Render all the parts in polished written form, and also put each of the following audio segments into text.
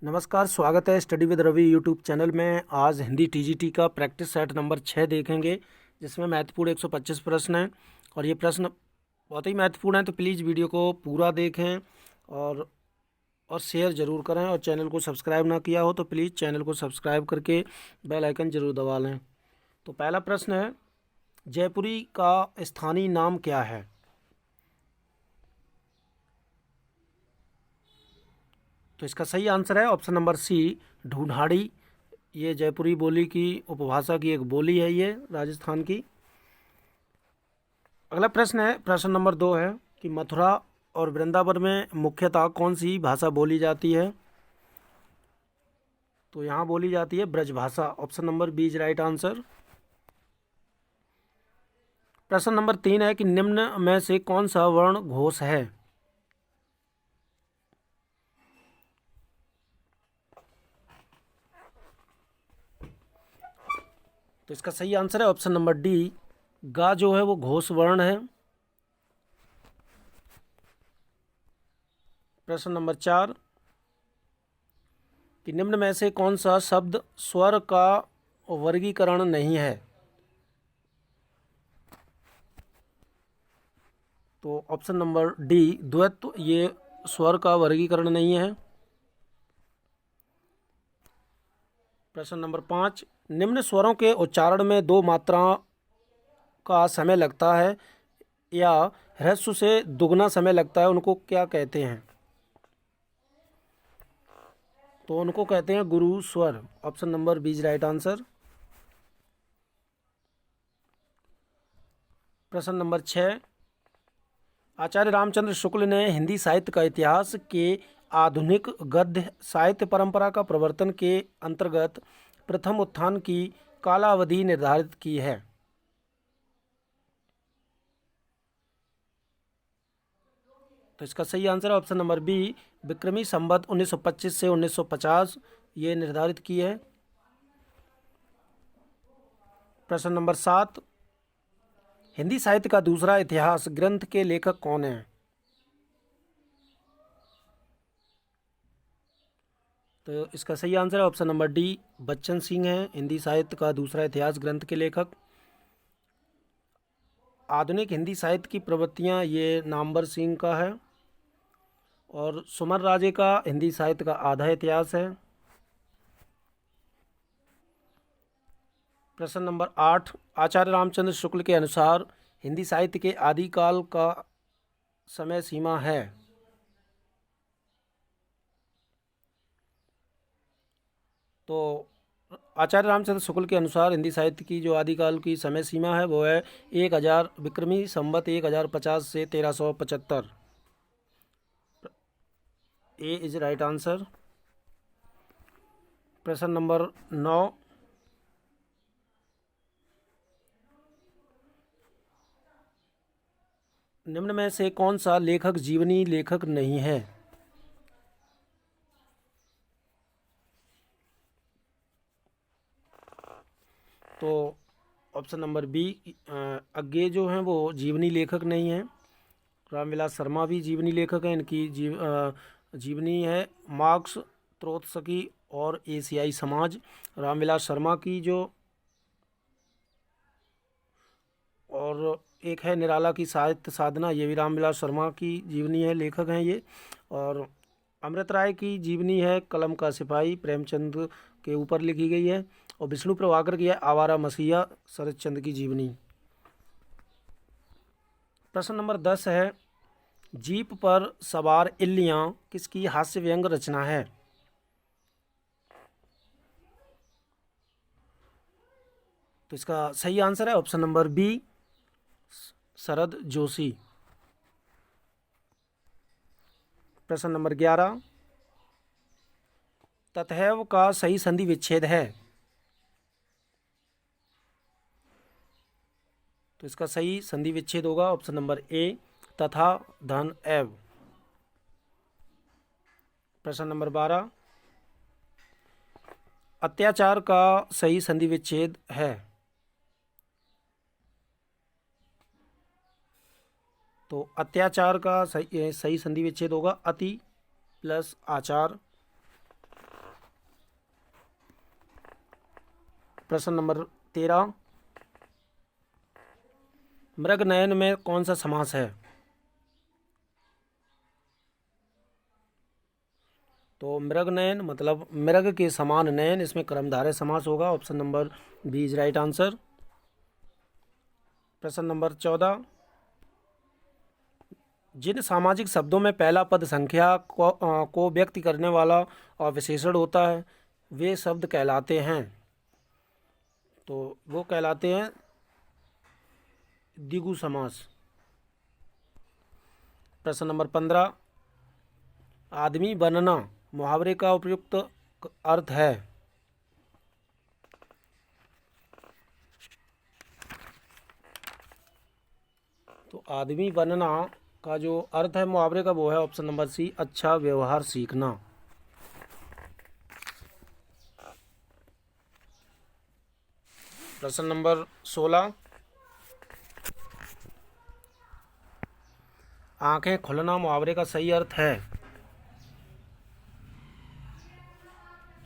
नमस्कार, स्वागत है study with Ravi YouTube channel में। आज हिंदी टीजीटी का प्रैक्टिस सेट नंबर 6 देखेंगे, जिसमें महत्वपूर्ण 125 प्रश्न हैं और ये प्रश्न बहुत ही महत्वपूर्ण हैं, तो प्लीज़ वीडियो को पूरा देखें और शेयर ज़रूर करें। और चैनल को सब्सक्राइब ना किया हो तो प्लीज़ चैनल को सब्सक्राइब करके बेल आइकन ज़रूर दबा लें। तो पहला प्रश्न है, जयपुरी का स्थानीय नाम क्या है? तो इसका सही आंसर है ऑप्शन नंबर सी, ढूंढाड़ी। ये जयपुरी बोली की उपभाषा की एक बोली है, ये राजस्थान की। अगला प्रश्न है, प्रश्न नंबर 2 है कि मथुरा और वृंदावन में मुख्यतः कौन सी भाषा बोली जाती है? तो यहाँ बोली जाती है Braj Bhasha. Option number B is right answer. प्रश्न नंबर 3 है कि निम्न में से कौन सा वर्ण घोष है? तो इसका सही आंसर है ऑप्शन नंबर डी, गा जो है वो घोष वर्ण है। प्रश्न नंबर 4 कि निम्न में से कौन सा शब्द स्वर का वर्गीकरण नहीं है? तो ऑप्शन नंबर डी, द्वैत, ये स्वर का वर्गीकरण नहीं है। प्रश्न नंबर 5, निम्न स्वरों के उच्चारण में दो मात्राओं का समय लगता है या ह्रस्व से दुगना समय लगता है, उनको क्या कहते हैं? तो उनको कहते हैं गुरु स्वर। Option number B is right answer. प्रश्न नंबर 6, आचार्य रामचंद्र शुक्ल ने हिंदी साहित्य का इतिहास के आधुनिक गद्य साहित्य परंपरा का प्रवर्तन के अंतर्गत प्रथम उत्थान की कालावधि निर्धारित की है। तो इसका सही आंसर है ऑप्शन नंबर बी, विक्रमी संवत 1925 से 1950 ये निर्धारित की है। प्रश्न नंबर 7, हिंदी साहित्य का दूसरा इतिहास ग्रंथ के लेखक कौन हैं? तो इसका सही आंसर है option number D, Bachchan Singh हैं हिंदी साहित्य का दूसरा इतिहास ग्रंथ के लेखक। आधुनिक हिंदी साहित्य की प्रवृत्तियां ये नामवर सिंह का है और सुमन राजे का हिंदी साहित्य का आधा इतिहास है। प्रश्न नंबर 8, आचार्य रामचंद्र शुक्ल के अनुसार हिंदी साहित्य के आदिकाल का समय सीमा है? तो आचार्य रामचंद्र शुक्ल के अनुसार हिंदी साहित्य की जो आदिकाल की समय सीमा है वो है 1000 विक्रमी संवत 1050 से 1375। ए इज राइट आंसर। प्रश्न नंबर 9, निम्न में से कौन सा लेखक जीवनी लेखक नहीं है? तो ऑप्शन नंबर बी, अज्ञे जो हैं वो जीवनी लेखक नहीं हैं। रामविलास शर्मा भी जीवनी लेखक हैं, इनकी जीवनी है मार्क्स, त्रोत्स्की और एशियाई समाज। रामविलास शर्मा की जो, और एक है निराला की साहित्य साधना, ये भी रामविलास शर्मा की जीवनी है, लेखक हैं ये। और अमृत राय की जीवनी है कलम का सिपाही, प्रेमचंद के ऊपर लिखी गई है। और विष्णु प्रभाकर की है आवारा मसीहा, शरद चंद्र की जीवनी। प्रश्न नंबर 10 है, जीप पर सवार इल्लियां किसकी हास्य व्यंग रचना है? तो इसका सही आंसर है option number B, Sharad Joshi. प्रश्न नंबर 11, तथैव का सही संधि विच्छेद है? तो इसका सही संधि विच्छेद होगा ऑप्शन नंबर ए, तथा धन एव। प्रश्न नंबर 12, अत्याचार का सही संधि विच्छेद है? तो अत्याचार का सही संधि विच्छेद होगा अति प्लस आचार। प्रश्न नंबर 13, मृगनयन में कौन सा समास है? तो मृगनयन मतलब मृग के समान नयन, इसमें कर्मधारय समास होगा। Option number B is right answer. प्रश्न नंबर 14, जिन सामाजिक शब्दों में पहला पद संख्या को व्यक्त करने वाला विशेषण होता है वे शब्द कहलाते हैं? तो वो कहलाते हैं द्विगु समास। प्रश्न नंबर 15, आदमी बनना मुहावरे का उपयुक्त अर्थ है? तो आदमी बनना का जो अर्थ है मुहावरे का वो है ऑप्शन नंबर सी, अच्छा व्यवहार सीखना। प्रश्न नंबर 16, आंखें खुलना मुहावरे का सही अर्थ है?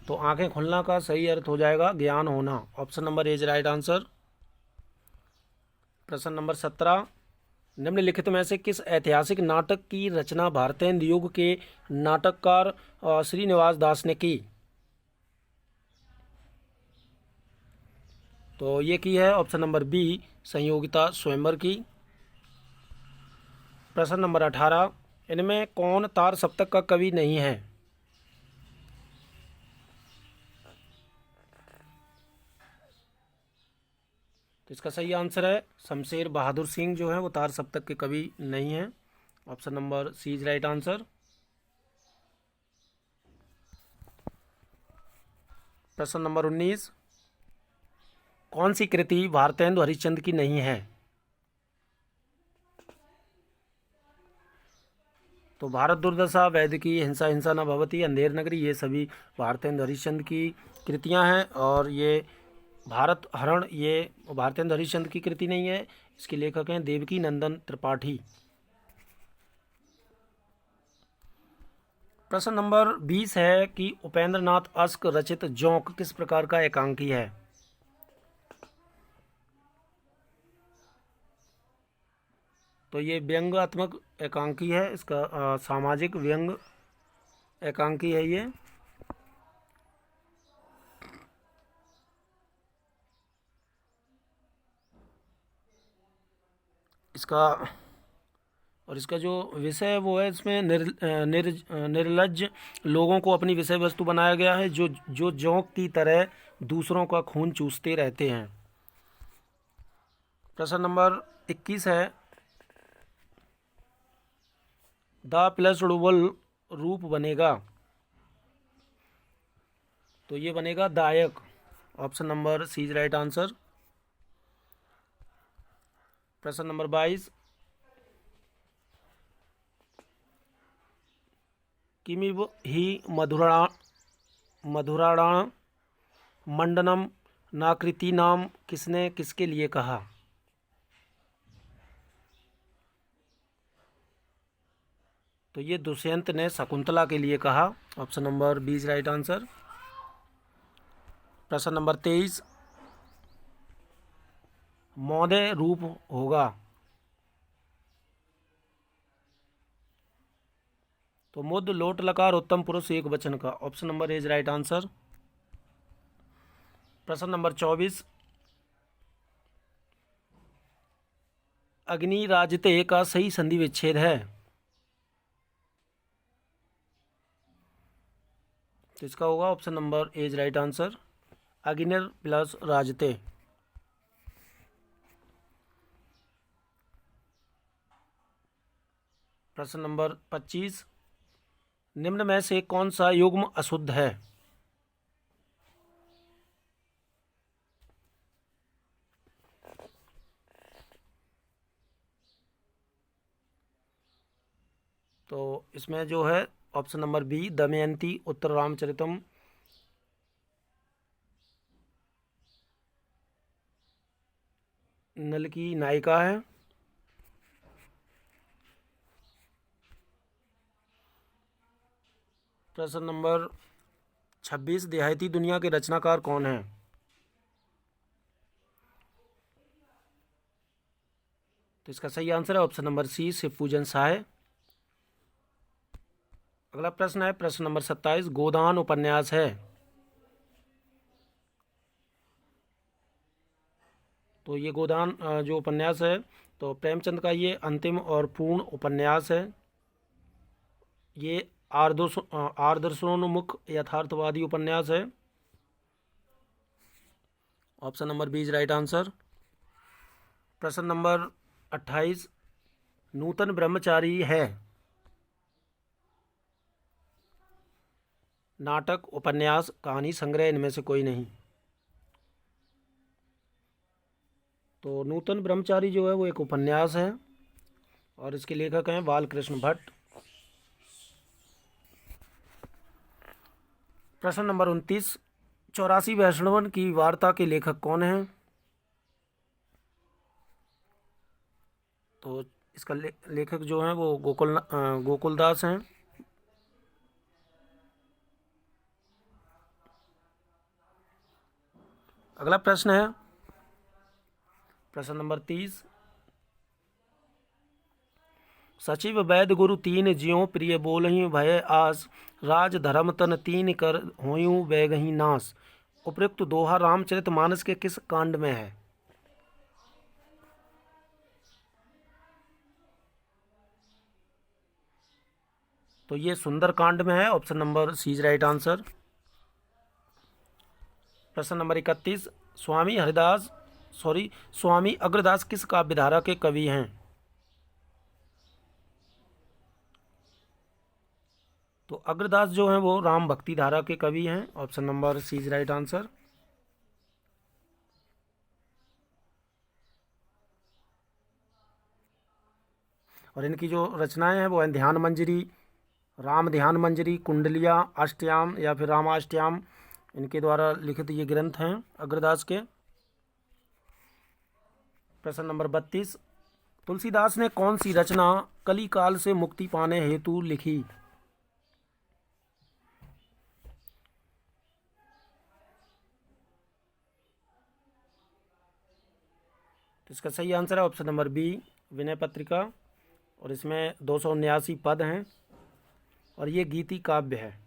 तो आंखें खुलना का सही अर्थ हो जाएगा ज्ञान होना। Option number A is right answer. प्रश्न नंबर 17, निम्नलिखित में से किस ऐतिहासिक नाटक की रचना भारतेंदु युग के नाटककार श्रीनिवास दास ने की? तो ये की है ऑप्शन नंबर बी, संयोगिता स्वयंवर की। प्रश्न नंबर 18, इनमें कौन तार सप्तक का कवि नहीं है? तो इसका सही आंसर है शमशेर बहादुर सिंह जो है वो तार सप्तक के कवि नहीं हैं। Option number C is right answer. प्रश्न नंबर 19, कौन सी कृति भारतेंदु हरिश्चंद्र की नहीं है? तो भारत दुर्दशा, वैदिकी, हिंसा हिंसा न भवति, अंधेर नगरी, ये सभी भारतेंदु हरिश्चंद्र की कृतियां हैं। और ये भारत हरण ये भारतेंदु हरिश्चंद्र की कृति नहीं है, इसके लेखक हैं देवकी नंदन त्रिपाठी। प्रश्न नंबर 20 है कि उपेंद्र नाथ अस्क रचित जोंक किस प्रकार का एकांकी है? तो ये व्यंग्यात्मक एकांकी है, इसका सामाजिक व्यंग एकांकी है ये। इसका और इसका जो विषय है वो है इसमें निर्लज्ज लोगों को अपनी विषय वस्तु बनाया गया है जो जो जोंक की तरह दूसरों का खून चूसते रहते हैं। प्रश्न नंबर 21 है, द प्लस डबल रूप बनेगा? तो ये बनेगा दायक। Option number C is right answer. प्रश्न नंबर 22, किमिव ही मधुराणां मंडनम नाकृति नाम किसने किसके लिए कहा? तो ये दुष्यंत ने शकुंतला के लिए कहा। Option number B is right answer. प्रश्न नंबर 23, मौदे रूप होगा? तो मुद्द लोट लकार उत्तम पुरुष एक वचन का। Option number A is right answer. प्रश्न नंबर 24, अग्नि राजते का सही संधि विच्छेद है? तो इसका होगा option number A is right answer, अग्निर प्लस राजते। प्रश्न नंबर 25, निम्न में से कौन सा युग्म अशुद्ध है? तो इसमें जो है ऑप्शन नंबर बी, दमयंती उत्तर रामचरितम नल की नायिका है। प्रश्न नंबर 26, देहाती दुनिया के रचनाकार कौन है? तो इसका सही आंसर है ऑप्शन नंबर सी, शिवपूजन सहाय। अगला प्रश्न है प्रश्न नंबर 27, गोदान उपन्यास है। तो ये गोदान जो उपन्यास है तो प्रेमचंद का ये अंतिम और पूर्ण उपन्यास है। ये आदर्शोन्मुख यथार्थवादी उपन्यास है। Option number B is right answer. प्रश्न नंबर 28, नूतन ब्रह्मचारी है। नाटक, उपन्यास, कहानी संग्रह, इनमें से कोई नहीं। तो नूतन ब्रह्मचारी जो है वो एक उपन्यास है और इसके लेखक हैं बालकृष्ण भट्ट। प्रश्न नंबर 29, 84 वैष्णवन की वार्ता के लेखक कौन हैं? तो इसका लेखक जो हैं वो गोकुलदास हैं। अगला प्रश्न है प्रश्न नंबर 30, सचिव वैद गुरु तीन ज्यों प्रिय बोलहि भय आस, राज धर्म तन तीन कर होयूं बैगहि नास। उपयुक्त दोहा रामचरितमानस के किस कांड में है? तो ये सुंदर कांड में है। Option number C is right answer. प्रश्न नंबर 31, स्वामी अग्रदास किस काव्यधारा के कवि हैं? तो अग्रदास जो हैं वो राम भक्ति धारा के कवि हैं। Option number C is right answer. और इनकी जो रचनाएं हैं वो हैं ध्यान मंजरी, राम ध्यान मंजरी, कुंडलिया अष्टयाम या फिर रामाष्टयाम, इनके द्वारा लिखित ये ग्रंथ हैं अग्रदास के। प्रश्न नंबर 32, तुलसीदास ने कौन सी रचना कली काल से मुक्ति पाने हेतु लिखी? तो इसका सही आंसर है option number B, Vinay Patrika. और इसमें 279 पद हैं और ये गीति काव्य है।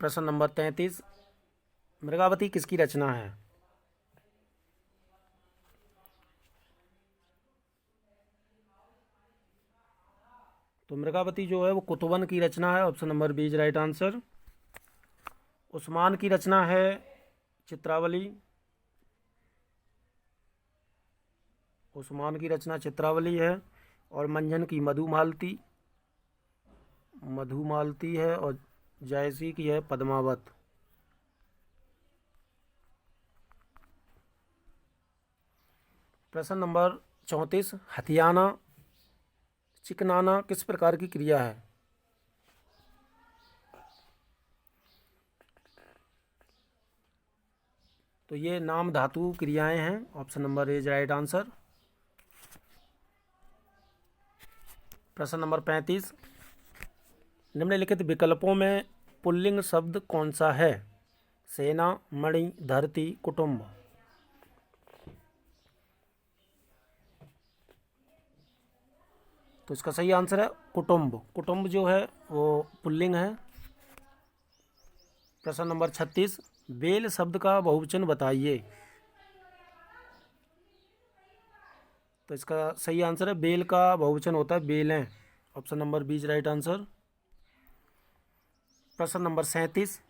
प्रश्न नंबर 33, मृगावती किसकी रचना है? तो मृगावती जो है वो कुतुबन की रचना है। Option number B is right answer. Usman की रचना है चित्रावली। उस्मान की रचना चित्रावली है। और मंझन की मधुमालती है और जायसी की है पद्मावत। प्रश्न नंबर 34, हथियाना चिकनाना किस प्रकार की क्रिया है? तो ये नाम धातु क्रियाएं हैं। Option number A is right answer. प्रश्न नंबर 35, निम्नलिखित विकल्पों में पुल्लिंग शब्द कौन सा है? सेना, मणि, धरती, कुटुंब। तो इसका सही आंसर है कुटुंब। कुटुंब जो है वो पुल्लिंग है। प्रश्न नंबर 36, बेल शब्द का बहुवचन बताइए। तो इसका सही आंसर है बेल का बहुवचन होता है बेलें। Option number B is right answer. प्रश्न नंबर 37,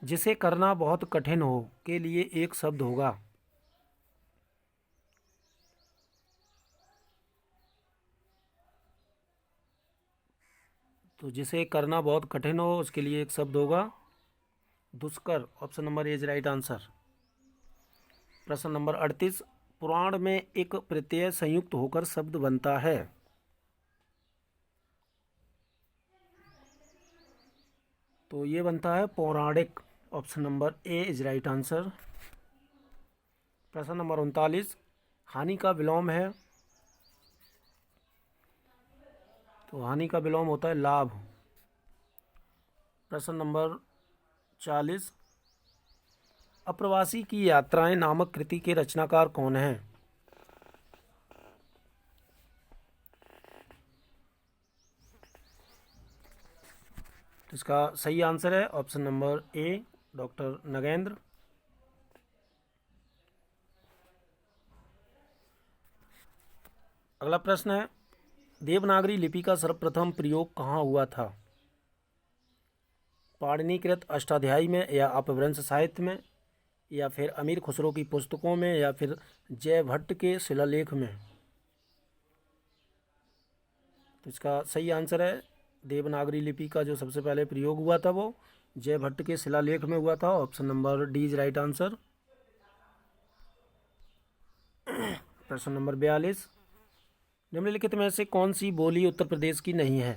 जिसे करना बहुत कठिन हो के लिए एक शब्द होगा। तो जिसे करना बहुत कठिन हो उसके लिए एक शब्द होगा दुष्कर। Option number A is right answer. प्रश्न नंबर 38, पुराण में एक प्रत्यय संयुक्त होकर शब्द बनता है। तो ये बनता है पौराणिक। Option number A is right answer. प्रश्न नंबर 39, हानि का विलोम है। तो हानि का विलोम होता है लाभ। प्रश्न नंबर 40, अप्रवासी की यात्राएं नामक कृति के रचनाकार कौन हैं? तो इसका सही आंसर है ऑप्शन नंबर ए, डॉक्टर नगेंद्र। अगला प्रश्न है, देवनागरी लिपि का सर्वप्रथम प्रयोग कहाँ हुआ था? पाणिनिकृत अष्टाध्यायी में, या अपभ्रंश साहित्य में, या फिर अमीर खुसरो की पुस्तकों में, या फिर जयभट्ट के शिलालेख में? तो इसका सही आंसर है, देवनागरी लिपि का जो सबसे पहले प्रयोग हुआ था वो जयभट्ट के शिलालेख में हुआ था। Option number D is right answer. प्रश्न नंबर 42, निम्नलिखित में से कौन सी बोली उत्तर प्रदेश की नहीं है?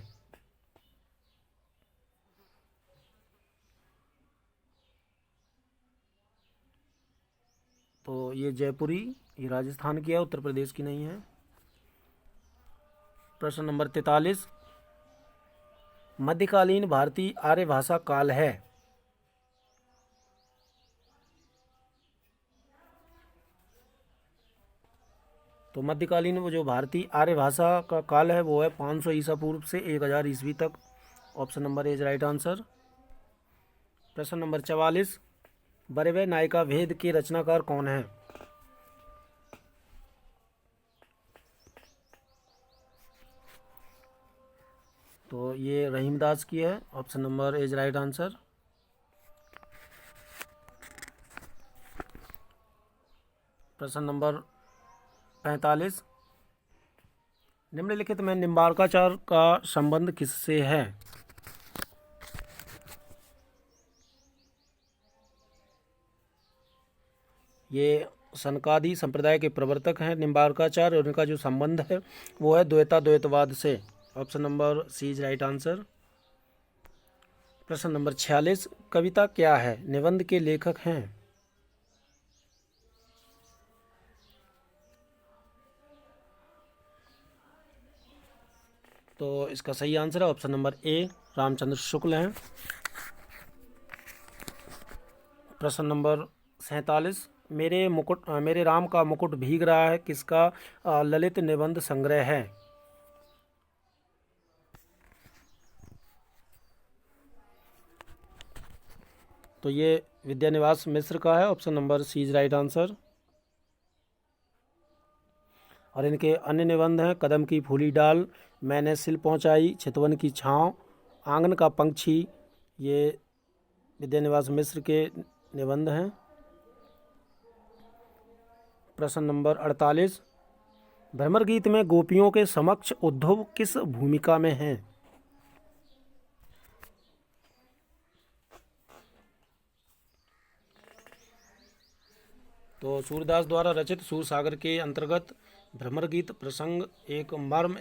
तो ये जयपुरी, ये राजस्थान की है, उत्तर प्रदेश की नहीं है। प्रश्न नंबर 43, मध्यकालीन भारतीय आर्य भाषा काल है? तो मध्यकालीन वो जो भारतीय आर्य भाषा का काल है वो है 500 ईसा पूर्व से 1000 ईस्वी तक। Option number A is right answer. प्रश्न नंबर 44, बरेवै नायिका भेद के रचनाकार कौन है? तो ये रहीमदास की है। Option number A is right answer. प्रश्न नंबर 45, निम्नलिखित में निम्बार्काचार का संबंध किससे है? ये सनकादि संप्रदाय के प्रवर्तक हैं निम्बार्काचार्य, और उनका जो संबंध है वो है द्वैताद्वैतवाद से। Option number C is right answer. प्रश्न नंबर 46, कविता क्या है? निबंध के लेखक हैं? तो इसका सही आंसर है ऑप्शन नंबर ए, रामचंद्र शुक्ल हैं। प्रश्न नंबर 47, मेरे राम का मुकुट भीग रहा है किसका ललित निबंध संग्रह है? तो ये विद्यानिवास मिश्र का है। Option number C is right answer. और इनके अन्य निबंध हैं, कदम की फूली डाल, मैंने सिल पहुंचाई, चितवन की छाँव, आंगन का पंछी। ये विद्यानिवास मिश्र के निबंध हैं। प्रश्न नंबर 48, भ्रमर गीत में गोपियों के समक्ष उद्धव किस भूमिका में हैं? तो सूरदास द्वारा रचित सूरसागर के अंतर्गत भ्रमर गीत प्रसंग एक मर्म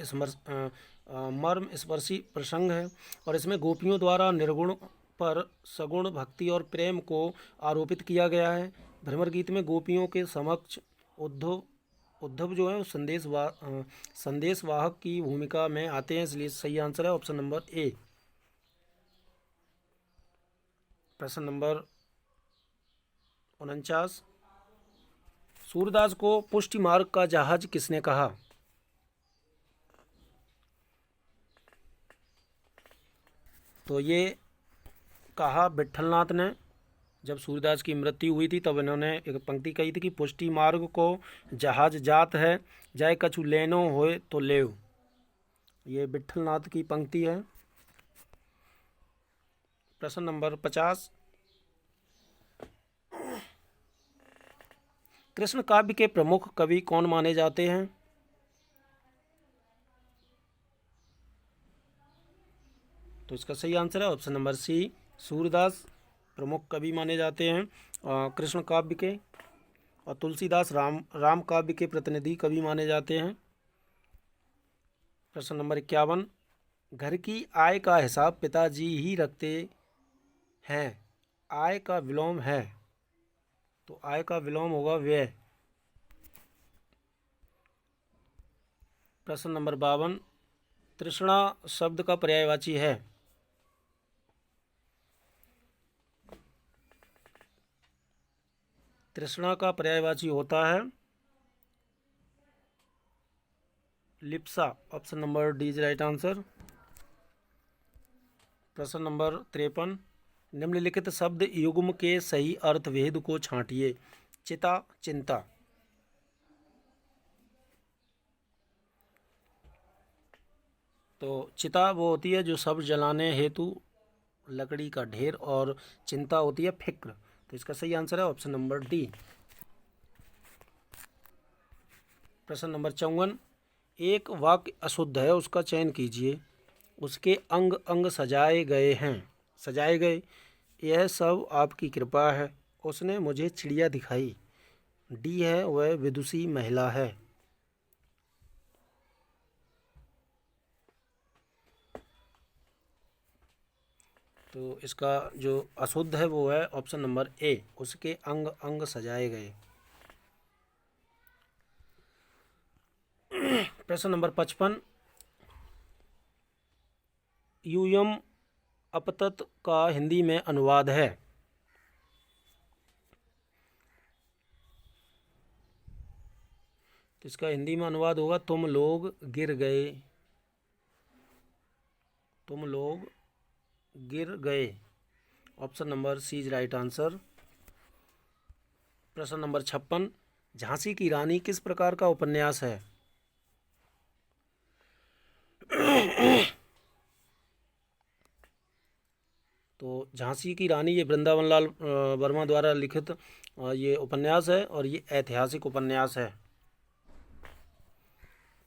स्पर्शी प्रसंग है, और इसमें गोपियों द्वारा निर्गुण पर सगुण भक्ति और प्रेम को आरोपित किया गया है। भ्रमर गीत में गोपियों के समक्ष उद्धव जो है वो संदेशवाहक की भूमिका में आते हैं, इसलिए सही आंसर है ऑप्शन नंबर ए। प्रश्न नंबर 49, सूरदास को पुष्टि मार्ग का जहाज किसने कहा? तो ये कहा विट्ठलनाथ ने। जब सूरदास की मृत्यु हुई थी तब इन्होंने एक पंक्ति कही थी कि पुष्टि मार्ग को जहाज जात है, जाय कछु लेनो होए तो लेव। ये विट्ठलनाथ की पंक्ति है। प्रश्न नंबर 50, कृष्ण काव्य के प्रमुख कवि कौन माने जाते हैं? तो इसका सही आंसर है ऑप्शन नंबर सी, सूरदास प्रमुख कवि माने जाते हैं कृष्ण काव्य के, और तुलसीदास राम काव्य के प्रतिनिधि कवि माने जाते हैं। प्रश्न नंबर 51, घर की आय का हिसाब पिताजी ही रखते हैं, आय का विलोम है? तो आय का विलोम होगा व्यय। प्रश्न नंबर 52, तृष्णा शब्द का पर्यायवाची है? तृष्णा का पर्यायवाची होता है Lipsa. Option number D is right answer. प्रश्न नंबर 53, निम्नलिखित शब्द युग्म के सही अर्थ भेद को छांटिए। चिता, चिंता। तो चिता वो होती है जो सब जलाने हेतु लकड़ी का ढेर, और चिंता होती है फिक्र। तो इसका सही आंसर है ऑप्शन नंबर डी। प्रश्न नंबर 54, एक वाक्य अशुद्ध है, उसका चयन कीजिए। उसके अंग अंग सजाए गए हैं। सजाए गए, यह सब आपकी कृपा है। उसने मुझे चिड़िया दिखाई। डी है, वह विदुषी महिला है। तो इसका जो अशुद्ध है वो है ऑप्शन नंबर ए, उसके अंग अंग सजाए गए। प्रश्न नंबर 55, यूयम अपतत का हिंदी में अनुवाद है। तो इसका हिंदी में अनुवाद होगा तुम लोग गिर गए। तुम लोग गिर गए। Option number C is right answer. प्रश्न नंबर 56, झांसी की रानी किस प्रकार का उपन्यास है। तो झांसी की रानी ये वृंदावन लाल वर्मा द्वारा लिखित ये उपन्यास है, और ये ऐतिहासिक उपन्यास है।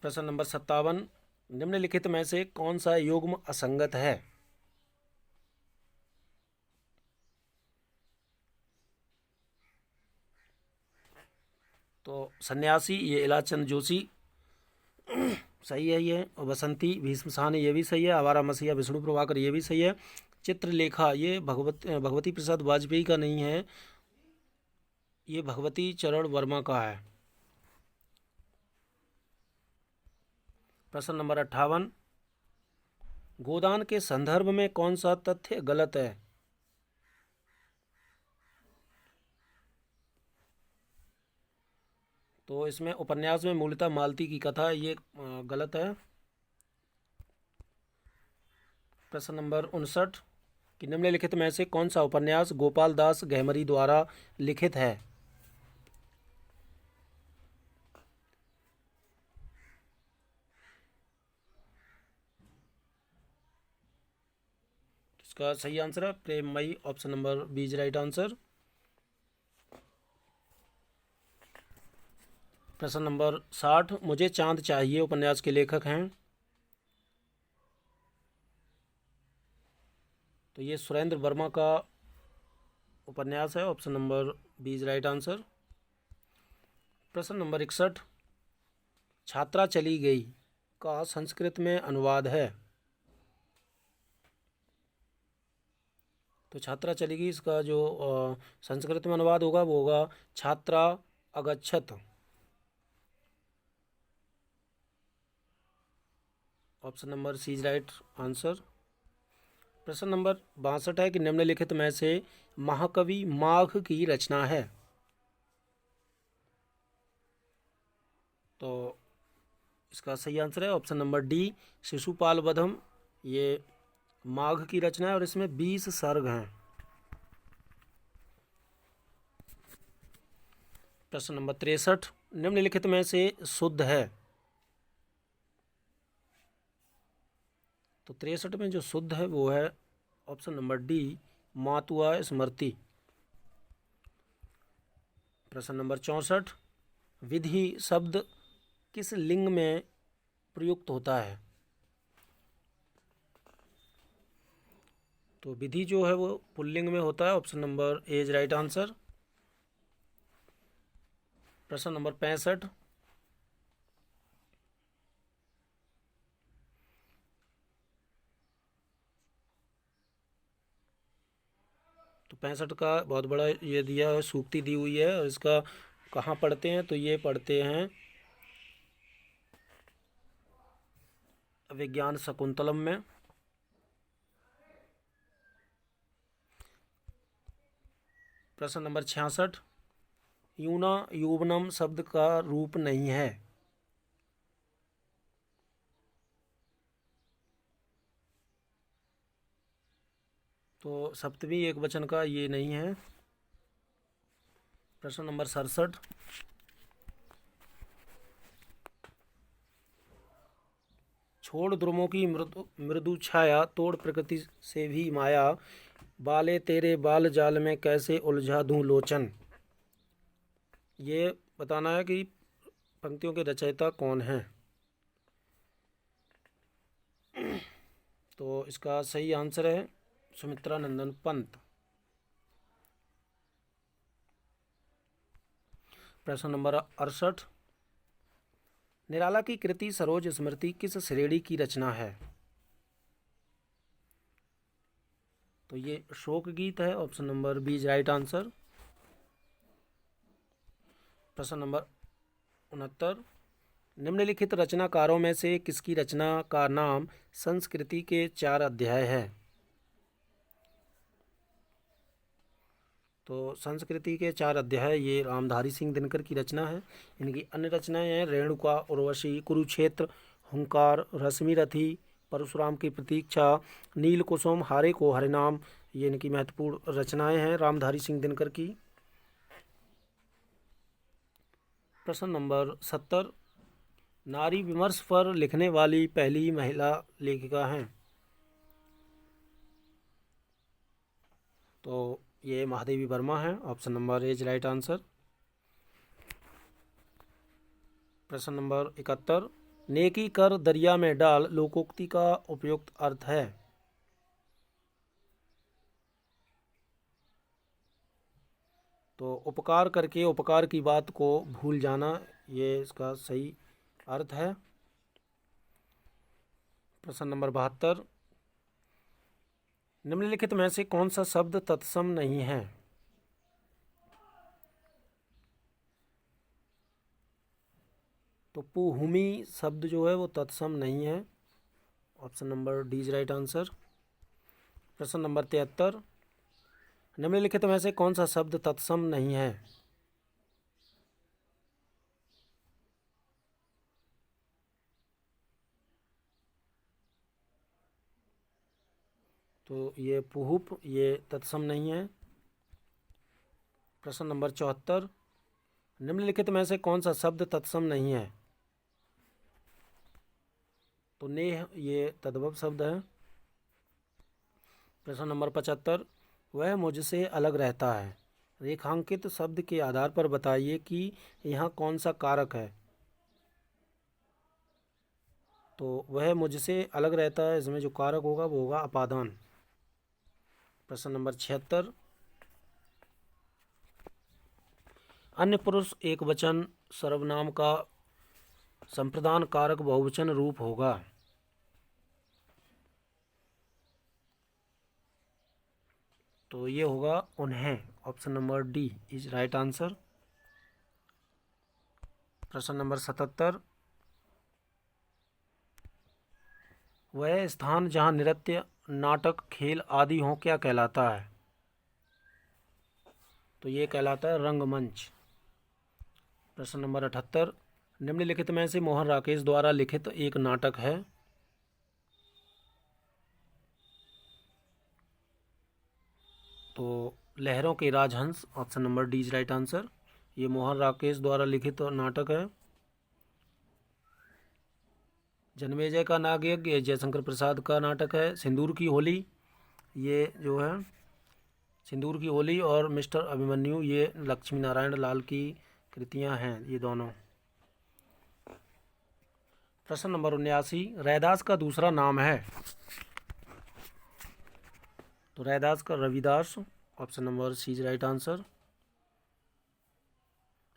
प्रश्न नंबर 57, निम्नलिखित में से कौन सा युग्म असंगत है। तो सन्यासी ये इलाचंद जोशी सही है ये, और बसंती भीष्म साहनी ये भी सही है। आवारा मसीहा विष्णु प्रभाकर ये भी सही है। चित्रलेखा ये भगवती प्रसाद वाजपेयी का नहीं है, ये भगवती चरण वर्मा का है। प्रश्न नंबर 58, गोदान के संदर्भ में कौन सा तथ्य गलत है। तो इसमें उपन्यास में मूलतः मालती की कथा ये गलत है। प्रश्न नंबर 59, कि निम्नलिखित में से कौन सा उपन्यास गोपाल दास गहमरी द्वारा लिखित है। इसका सही आंसर है प्रेममयी। Option number B is right answer. प्रश्न नंबर 60, मुझे चांद चाहिए उपन्यास के लेखक हैं। तो ये सुरेंद्र वर्मा का उपन्यास है। Option number B is right answer. प्रश्न नंबर 61, छात्रा चली गई का संस्कृत में अनुवाद है। तो छात्रा चली गई इसका जो संस्कृत में अनुवाद होगा वो होगा छात्रा अगच्छत। Option number C is right answer. प्रश्न नंबर 62 है कि निम्नलिखित में से महाकवि माघ की रचना है। तो इसका सही आंसर है ऑप्शन नंबर डी, शिशुपाल वधम। ये माघ की रचना है और इसमें 20 सर्ग हैं। प्रश्न नंबर 63, निम्नलिखित में से शुद्ध है। तो 63 में जो शुद्ध है वो है ऑप्शन नंबर डी, मातुआ स्मृति। प्रश्न नंबर 64, विधि शब्द किस लिंग में प्रयुक्त होता है। तो विधि जो है वो पुल्लिंग में होता है। Option number A is right answer. प्रश्न नंबर 65, तो 65 का बहुत बड़ा ये दिया है, सूक्ति दी हुई है, और इसका कहाँ पढ़ते हैं तो ये पढ़ते हैं विज्ञान शकुंतलम में। प्रश्न नंबर 66, यूना युवनम शब्द का रूप नहीं है। तो सप्तमी एक वचन का ये नहीं है। प्रश्न नंबर 67, छोड़ ध्रुवों की मृदु मृदु छाया, तोड़ प्रकृति से भी माया, बाले तेरे बाल जाल में कैसे उलझा दूं लोचन। ये बताना है कि पंक्तियों के रचयिता कौन हैं। तो इसका सही आंसर है सुमित्रा नंदन पंत। प्रश्न नंबर 68, निराला की कृति सरोज स्मृति किस श्रेणी की रचना है। तो ये शोक गीत है। Option number B is right answer. प्रश्न नंबर 69, निम्नलिखित रचनाकारों में से किसकी रचना का नाम संस्कृति के 4 अध्याय है। तो संस्कृति के 4 अध्याय ये रामधारी सिंह दिनकर की रचना है। इनकी अन्य रचनाएं हैं रेणुका, उर्वशी, कुरुक्षेत्र, हुंकार, रश्मि रथी, परशुराम की प्रतीक्षा, नील कुसुम, हारे को हरिनाम। ये इनकी महत्वपूर्ण रचनाएं हैं रामधारी सिंह दिनकर की। प्रश्न नंबर 70, नारी विमर्श पर लिखने वाली पहली महिला लेखिका हैं। तो ये महादेवी वर्मा है। Option number is right answer. प्रश्न नंबर 71, नेकी कर दरिया में डाल लोकोक्ति का उपयुक्त अर्थ है। तो उपकार करके उपकार की बात को भूल जाना, ये इसका सही अर्थ है। प्रश्न नंबर 72, निम्नलिखित में से कौन सा शब्द तत्सम नहीं है। तो पुहुमी शब्द जो है वो तत्सम नहीं है। Option number D is right answer. प्रश्न नंबर 73, निम्नलिखित में से कौन सा शब्द तत्सम नहीं है। तो ये पुहुप ये तत्सम नहीं है। प्रश्न नंबर 74, निम्नलिखित में से कौन सा शब्द तत्सम नहीं है। तो नेह ये तद्भव शब्द है। प्रश्न नंबर 75, वह मुझसे अलग रहता है, रेखांकित शब्द के आधार पर बताइए कि यहाँ कौन सा कारक है। तो वह मुझसे अलग रहता है, इसमें जो कारक होगा वो होगा अपादान। प्रश्न नंबर 76, अन्य पुरुष एक वचन सर्वनाम का संप्रदान कारक बहुवचन रूप होगा। तो ये होगा उन्हें। Option number D is right answer. प्रश्न नंबर 77, वह स्थान जहाँ नृत्य नाटक खेल आदि हों क्या कहलाता है। तो ये कहलाता है रंगमंच। प्रश्न नंबर 78, निम्नलिखित में से मोहन राकेश द्वारा लिखित एक नाटक है। तो लहरों के राजहंस। Option number D is right answer. ये मोहन राकेश द्वारा लिखित नाटक है। जन्मेजय का नागयज्ञ ये जयशंकर प्रसाद का नाटक है। सिंदूर की होली ये जो है सिंदूर की होली और मिस्टर अभिमन्यु ये लक्ष्मी नारायण लाल की कृतियां हैं ये दोनों। प्रश्न नंबर 79, रैदास का दूसरा नाम है। तो रैदास का Ravidas. Option number C is right answer.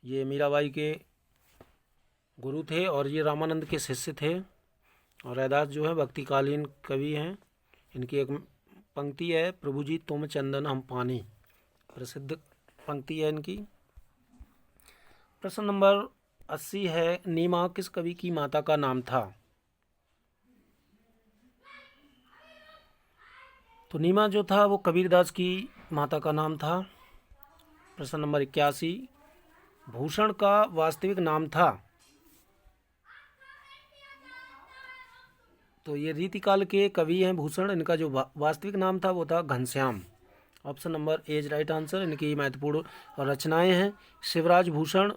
ये मीराबाई के गुरु थे और ये रामानंद के शिष्य थे। और रैदास जो है भक्तिकालीन कवि हैं। इनकी एक पंक्ति है, प्रभु जी तुम चंदन हम पानी, प्रसिद्ध पंक्ति है इनकी। प्रश्न नंबर 80 है, नीमा किस कवि की माता का नाम था। तो नीमा जो था वो कबीरदास की माता का नाम था। प्रश्न नंबर 81, भूषण का वास्तविक नाम था? तो ये रीतिकाल के कवि हैं भूषण, इनका जो वास्तविक नाम था वो था Ghanshyam. Option number A is right answer. इनकी महत्वपूर्ण रचनाएं हैं शिवराज भूषण,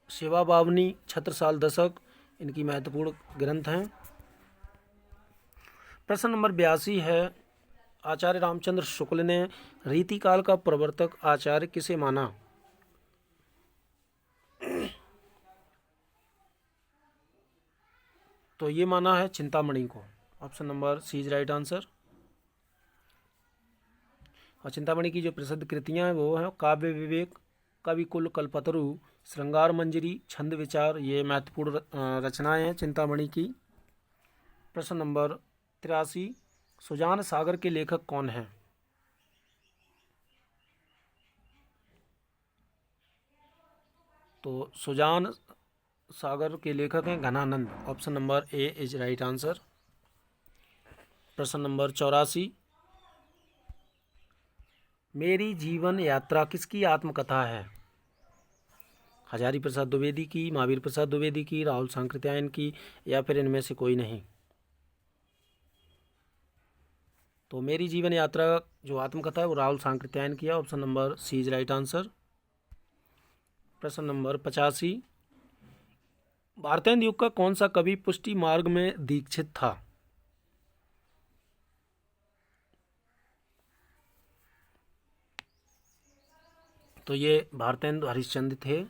शिवा बावनी, छत्रसाल दशक, इनकी महत्वपूर्ण ग्रंथ हैं। प्रश्न नंबर 82 है, आचार्य रामचंद्र शुक्ल ने रीतिकाल का प्रवर्तक आचार्य किसे माना? तो ये माना है चिंतामणि को। Option number C is right answer. और चिंतामणि की जो प्रसिद्ध कृतियां हैं वो हैं काव्य विवेक, कविकुल कल्पतरु, श्रृंगार मंजरी, छंद विचार, ये महत्वपूर्ण रचनाएं हैं चिंतामणि की। प्रश्न नंबर 83, सुजान सागर के लेखक कौन हैं? तो सुजान सागर के लेखक हैं Ghananand. Option number A is right answer. प्रश्न नंबर 84, मेरी जीवन यात्रा किसकी आत्मकथा है? हजारी प्रसाद द्विवेदी की, महावीर प्रसाद द्विवेदी की, राहुल सांकृत्यायन की, या फिर इनमें से कोई नहीं? तो मेरी जीवन यात्रा जो आत्मकथा है वो राहुल सांकृत्यायन की है। Option number C is right answer. प्रश्न नंबर 85, भारतेंदु युग का कौन सा कवि पुष्टि मार्ग में दीक्षित था? तो ये भारतेंदु हरिश्चंद्र थे।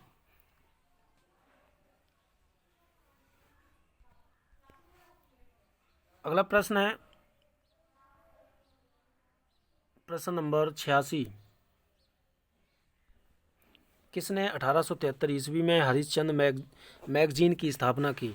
अगला प्रश्न है प्रश्न नंबर 86, किसने 1873 ईस्वी में हरिश्चंद्र मैगजीन की स्थापना की?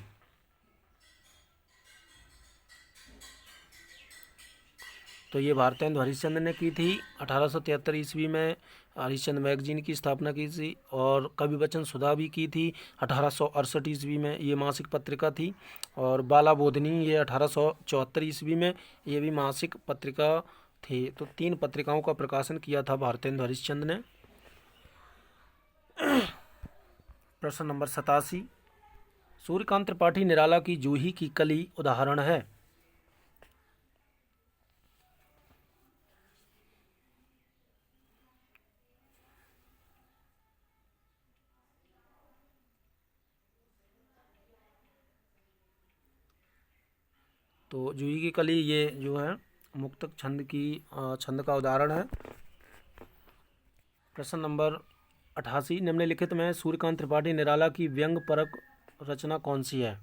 तो ये भारतेंदु हरिश्चंद्र ने की थी। 1873 ईस्वी में हरिश्चंद्र मैगजीन की स्थापना की थी। और कवि वचन सुधा भी की थी 1868 ईस्वी में, ये मासिक पत्रिका थी। और बाला बोधनी ये 1874 ईस्वी में, ये भी मासिक पत्रिका थी। तो 3 पत्रिकाओं का प्रकाशन किया था भारतेंदु हरिश्चंद्र ने। प्रश्न नंबर 87, सूर्यकांत त्रिपाठी निराला की जूही की कली उदाहरण है? तो जूही की कली ये जो है मुक्तक छंद का उदाहरण है। प्रश्न नंबर 88, निम्नलिखित में सूर्यकांत त्रिपाठी निराला की व्यंग परक रचना कौन सी है?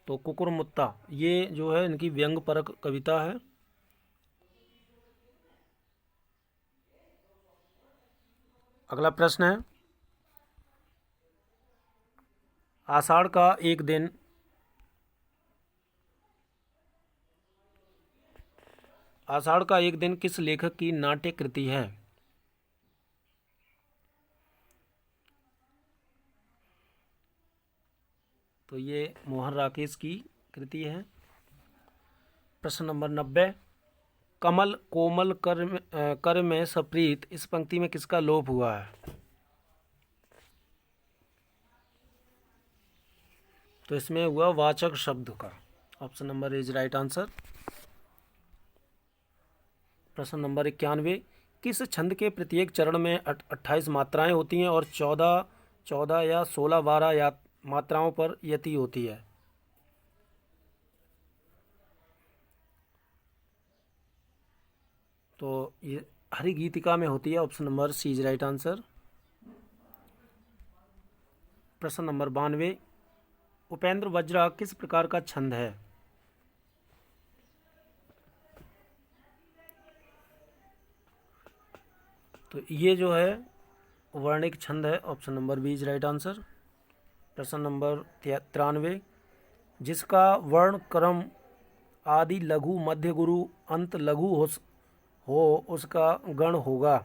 तो कुकुरमुत्ता ये जो है इनकी व्यंग परक कविता है। अगला प्रश्न है, आषाढ़ का एक दिन किस लेखक की नाट्य कृति है? तो ये मोहन राकेश की कृति है। प्रश्न नंबर 90, कमल कोमल कर में सप्रीत, इस पंक्ति में किसका लोप हुआ है? तो इसमें हुआ वाचक शब्द का। Option number is right answer. प्रश्न नंबर 91, किस छंद के प्रत्येक चरण में 28 मात्राएं होती हैं और 14 या 16-12 मात्राओं पर यति होती है? तो ये हरि गीतिका में होती है। Option number C is right answer. प्रश्न नंबर 92, उपेंद्र वज्रा किस प्रकार का छंद है? तो ये जो है वर्णिक छंद है। Option number B is right answer. प्रश्न नंबर 93, जिसका वर्ण क्रम आदि लघु मध्य गुरु अंत लघु हो उसका गण होगा?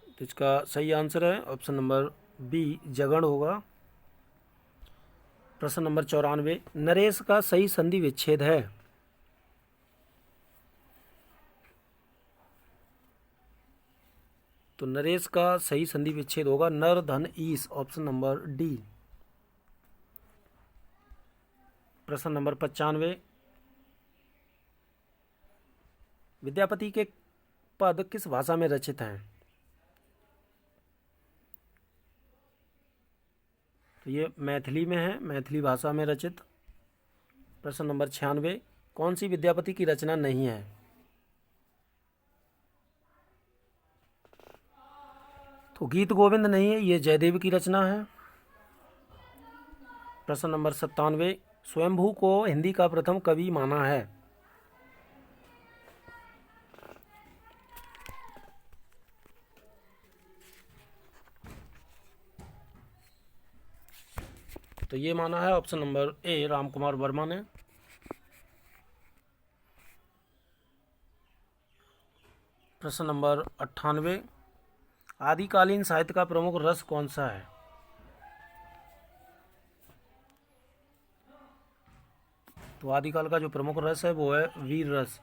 तो इसका सही आंसर है ऑप्शन नंबर बी जगण होगा। प्रश्न नंबर 94, नरेश का सही संधि विच्छेद है। तो नरेश का सही संधि विच्छेद होगा नर धन ईस, ऑप्शन नंबर डी। प्रश्न नंबर 95, विद्यापति के पद किस भाषा में रचित हैं। तो ये मैथिली में है, मैथिली भाषा में रचित। प्रश्न नंबर 96, कौन सी विद्यापति की रचना नहीं है। तो गीत गोविंद नहीं है, ये जयदेव की रचना है। प्रश्न नंबर 97, स्वयंभू को हिंदी का प्रथम कवि माना है। तो ये माना है ऑप्शन नंबर ए राम कुमार वर्मा ने। प्रश्न नंबर 98, आदिकालीन साहित्य का प्रमुख रस कौन सा है। तो आदिकाल का जो प्रमुख रस है वो है वीर रस।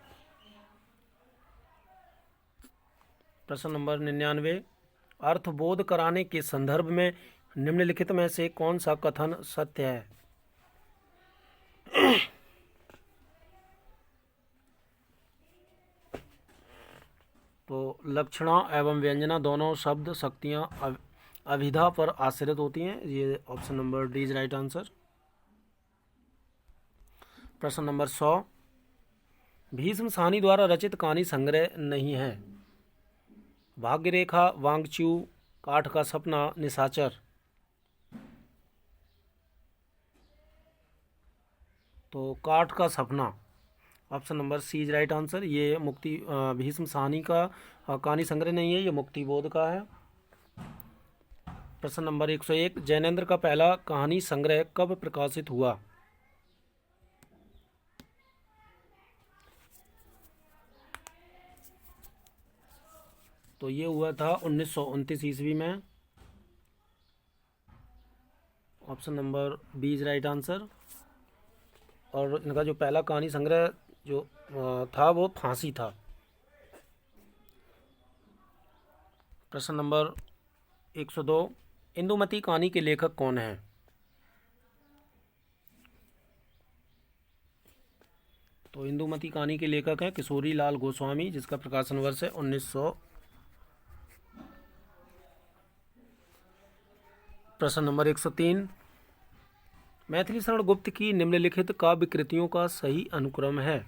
प्रश्न नंबर 99, अर्थबोध कराने के संदर्भ में निम्नलिखित में से कौन सा कथन सत्य है। तो लक्षणा एवं व्यंजना दोनों शब्द शक्तियाँ अभिधा पर आश्रित होती हैं, ये option number D is right answer. प्रश्न नंबर 100, भीष्म साहनी द्वारा रचित कहानी संग्रह नहीं है। भाग्यरेखा, वांगचू, काठ का सपना, निशाचर। तो काठ का सपना, option number C is right answer. ये मुक्ति भीष्म साहनी का कहानी संग्रह नहीं है, ये मुक्तिबोध का है। प्रश्न नंबर 101, जैनेन्द्र का पहला कहानी संग्रह कब प्रकाशित हुआ। तो ये हुआ था 1929 ईस्वी में, option number B is right answer. और इनका जो पहला कहानी संग्रह जो था वो फांसी था। प्रश्न नंबर 102, इंदुमती कहानी के लेखक कौन है। तो इंदुमती कहानी के लेखक हैं किशोरी लाल गोस्वामी, जिसका प्रकाशन वर्ष है 1900। प्रश्न नंबर 103, मैथिली शरण गुप्त की निम्नलिखित काव्य कृतियों का सही अनुक्रम है।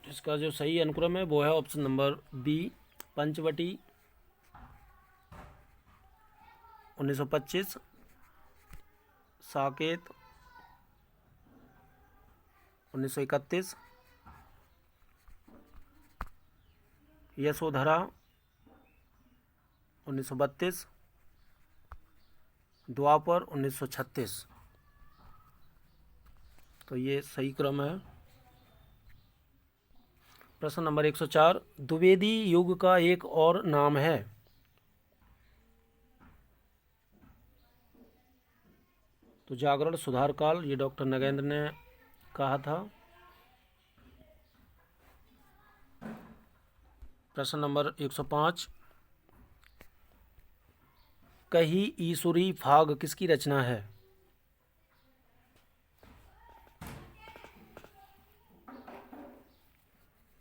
इसका जो सही अनुक्रम है वो है option number B, Panchavati 1925, Saket 1931, Yashodhara 1932, Dwapar 1936। तो ये सही क्रम है। प्रश्न नंबर 104, द्विवेदी युग का एक और नाम है। तो जागरण सुधार काल, ये डॉक्टर नगेंद्र ने कहा था। प्रश्न नंबर 105, कही ईसुरी फाग किसकी रचना है।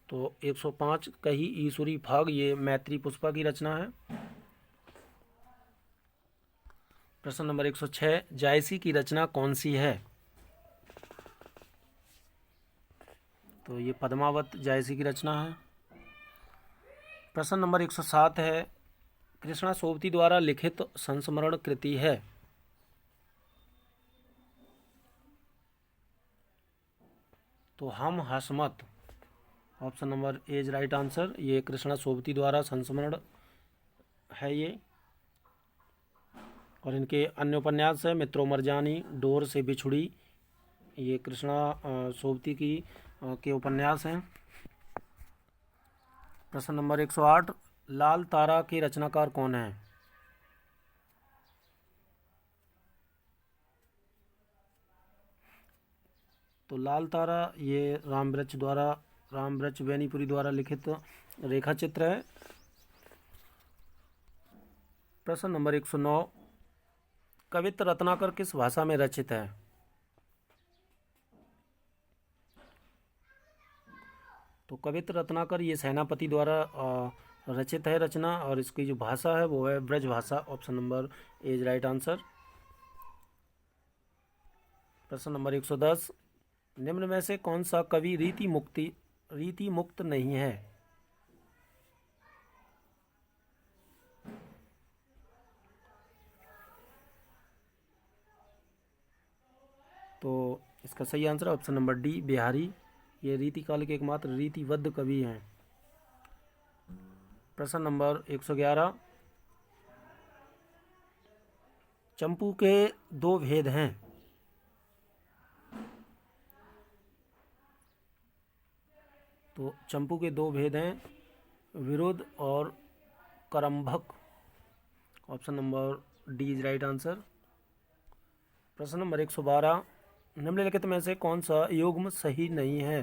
तो 105, कही ईसुरी फाग, ये मैत्री पुष्पा की रचना है। प्रश्न नंबर 106, जायसी की रचना कौन सी है। तो ये पद्मावत जायसी की रचना है। प्रश्न नंबर 107 है, कृष्णा सोबती द्वारा लिखित संस्मरण कृति है। तो हम हसमत, option number A is right answer. ये कृष्णा सोबती द्वारा संस्मरण है ये। और इनके अन्य उपन्यास है मित्रों मरजानी, डोर से बिछुड़ी, ये कृष्णा सोबती की के उपन्यास हैं। प्रश्न नंबर 108, लाल तारा के रचनाकार कौन है? तो लाल तारा ये रामवृक्ष बेनीपुरी द्वारा लिखित रेखा चित्र है। प्रश्न नंबर 109, कवित्र रत्नाकर किस भाषा में रचित है? तो कवित्र रत्नाकर ये सेनापति द्वारा रचित है रचना, और इसकी जो भाषा है वो है Braj Bhasha. Option number A is right answer. प्रश्न नंबर 110, निम्न में से कौन सा कवि रीति मुक्त नहीं है? तो इसका सही आंसर है ऑप्शन नंबर डी, बिहारी। ये रीतिकाल के एकमात्र रीतिबद्ध कवि हैं। प्रश्न नंबर 111, चंपू के दो भेद हैं। तो चंपू के दो भेद हैं, विरुद्ध और करम्भक। Option number D is right answer. प्रश्न नंबर 112, निम्नलिखित में से कौन सा युग्म सही नहीं है?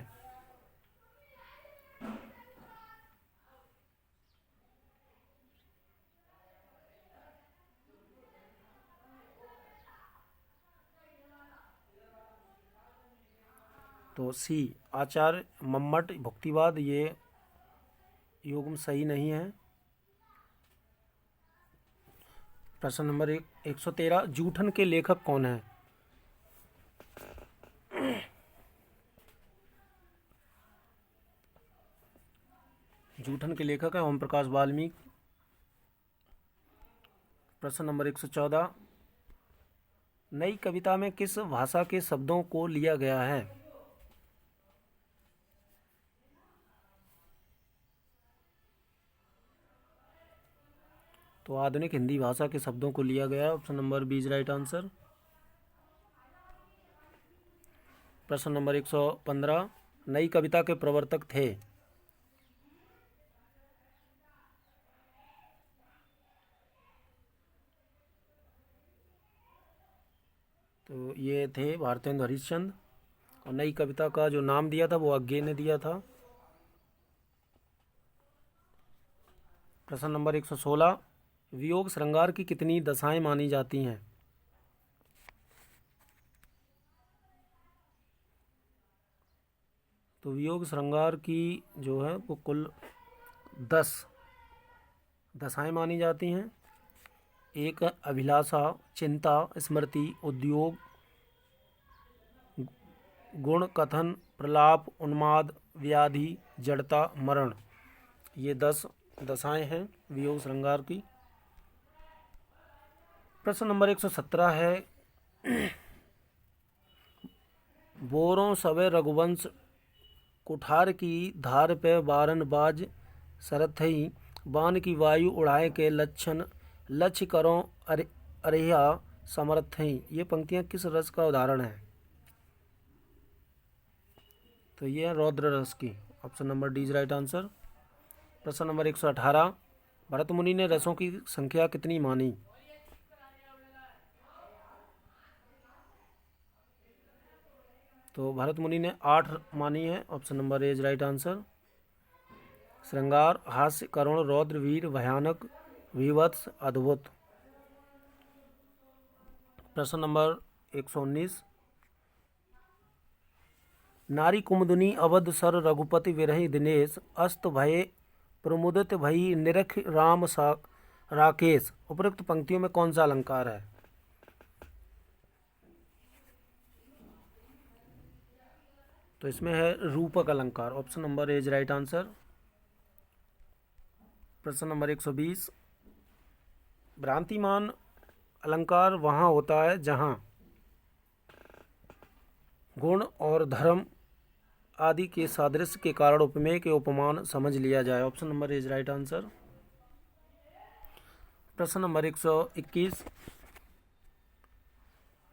तो सी, आचार्य मम्मट भुक्तिवाद, ये युग्म सही नहीं है। प्रश्न नंबर 113, जूठन के लेखक कौन है? जूठन के लेखक है ओम प्रकाश वाल्मीकि। प्रश्न नंबर 114, नई कविता में किस भाषा के शब्दों को लिया गया है? तो आधुनिक हिंदी भाषा के शब्दों को लिया गया है। Option number B is right answer. प्रश्न नंबर 115, नई कविता के प्रवर्तक थे? तो ये थे भारतेंदु हरिश्चंद्र, और नई कविता का जो नाम दिया था वो अज्ञे ने दिया था। प्रश्न नंबर 116, वियोग श्रृंगार की कितनी दशाएं मानी जाती हैं? तो वियोग श्रृंगार की जो है वो कुल 10 दशाएं मानी जाती हैं। एक अभिलाषा, चिंता, स्मृति, उद्योग, गुण, कथन, प्रलाप, उन्माद, व्याधि, जड़ता, मरण। ये 10 दशाएं हैं वियोग श्रृंगार की। प्रश्न नंबर 117 है, बोरों सवे रघुवंश कुठार की धार पे बारन बाज सरथई, बान की वायु उड़ाए के लक्षण लक्ष्य करो अरेहा समर्थई। ये पंक्तियां किस रस का उदाहरण है? तो ये है रौद्र रस की। Option number D is right answer. प्रश्न नंबर 118, भरत मुनि ने रसों की संख्या कितनी मानी? तो भरत मुनि ने 8 मानी है। Option number A is right answer. श्रृंगार, हास्य, करुण, रौद्र, वीर, भयानक, विवत्स, अद्भुत। प्रश्न नंबर 119, नारी कुमुदिनी अवध सर रघुपति विरहि दिनेश, अस्त भये प्रमुदित भई निरख राम सा राकेश। उपरोक्त पंक्तियों में कौन सा अलंकार है? तो इसमें है रूपक अलंकार। Option number A is right answer. प्रश्न नंबर 120, भ्रांतिमान अलंकार वहाँ होता है जहाँ गुण और धर्म आदि के सादृश्य के कारण उपमेय के उपमान समझ लिया जाए। Option number is right answer. प्रश्न नंबर 121,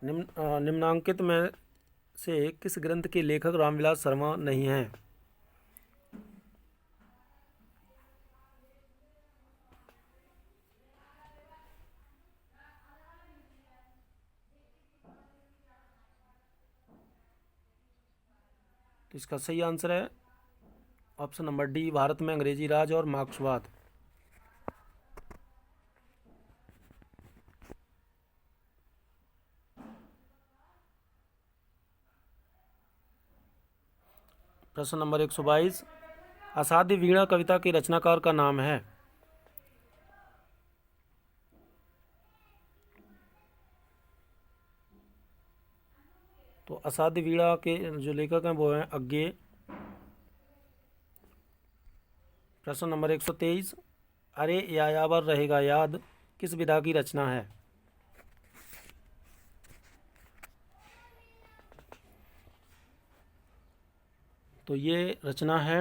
निम्नांकित में से किस ग्रंथ के लेखक रामविलास शर्मा नहीं हैं? तो इसका सही आंसर है ऑप्शन नंबर डी, भारत में अंग्रेजी राज और मार्क्सवाद। प्रश्न नंबर 122, असाध्य वीणा कविता के रचनाकार का नाम है? तो असाध्य वीणा के जो लेखक हैं वो हैं अज्ञे। प्रश्न नंबर 123, अरे यायावर रहेगा याद किस विधा की रचना है? तो ये रचना है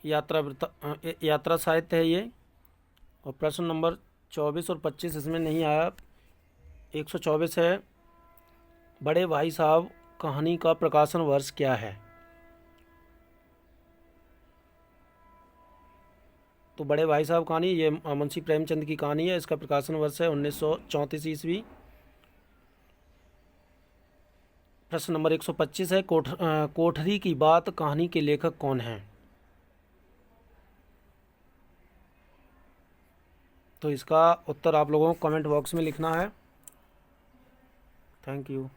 यात्रा साहित्य है ये। और प्रश्न नंबर 24 और 25 इसमें नहीं आया। 124 है, बड़े भाई साहब कहानी का प्रकाशन वर्ष क्या है? तो बड़े भाई साहब कहानी ये मुंशी प्रेमचंद की कहानी है। इसका प्रकाशन वर्ष है 1934 ईस्वी। प्रश्न नंबर 125 है, कोठरी की बात कहानी के लेखक कौन हैं? तो इसका उत्तर आप लोगों को कमेंट बॉक्स में लिखना है। Thank you.